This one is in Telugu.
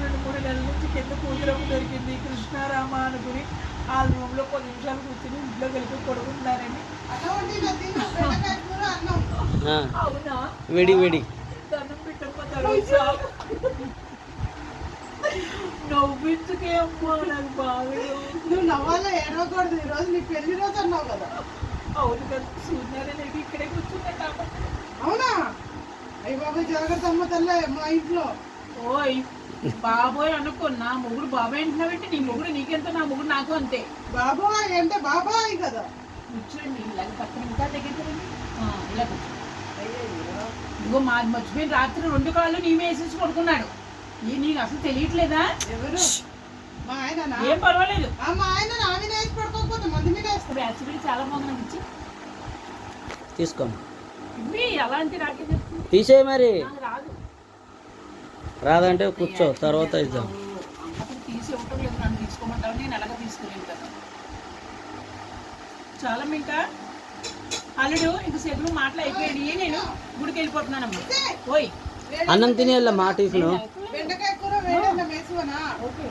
2-3 నెలల నుంచి కింద కూతురమ్మ దొరికింది కృష్ణారామ అనుకుని ఆ రూమ్లో 10 నిమిషాలు కూర్చుని ఇంట్లో కలిపి కొడుకుంటున్నారని. అవునా? వేడి వేడి దండం పెట్టమ్మ తర్వాత నవ్వించుకే అమ్మా నాకు బాగా. నువ్వు నవ్వాలో ఏడవకూడదు, ఈరోజు నీ పెళ్లి రోజు అన్నావు కదా. అవును కదా, సూర్యనారాయణ ఇక్కడే కూర్చున్నట్ట. అవునా? అయ్యి బాబాయ్ జాగ్రత్త అమ్మ తల్లే మా ఇంట్లో. ఓయ్ బాబోయ్ అనుకో, నా మొగుడు బాబాయ్ అంటున్నావంటే నీ మొగుడు నీకెంత, నా మొగుడు నాకు అంతే. బాబాయ్ అంటే బాబాయ్ కదా. కూర్చోండి ఇలా పక్కన, ఇంకా దగ్గర ఇలా కూర్చో. ఇదిగో మాది మర్చిపోయిన రాత్రి 2 కాళ్ళు నీ వేసేసి పడుకున్నాడు. నీకు అసలు తెలియట్లేదా? ఎవరు? మా ఆయన. ఏం పర్వాలేదు, మా ఆయన నా మీద వేసి పడుకోకపోతే మంది మీద వేస్తాడు. యాక్చువల్లీ చాలా బాగుంది నాకు ఇచ్చి తీసుకో. ఇవి అలాంటి రాకే చెప్తుంది. తీసేయి మరి. నాకు రాదు. రాదంటే కూర్చో, తర్వాత ఇద్దాం. అప్పుడు తీసి ఇవ్వటం లేదు, నన్ను తీసుకోమంటావు, నేను ఎలాగ తీసుకునేది కదా. చాలా ఇంకా అల్లుడు ఇంక సేపులు మాటలు అయిపోయాయి, నేను గుడికి వెళ్ళిపోతున్నానమ్మా. ఓయ్ అన్నం తినేయాల మా టిఫిన్. బెండకాయ కూర వేడన్నా వేసువనా? ఓకే.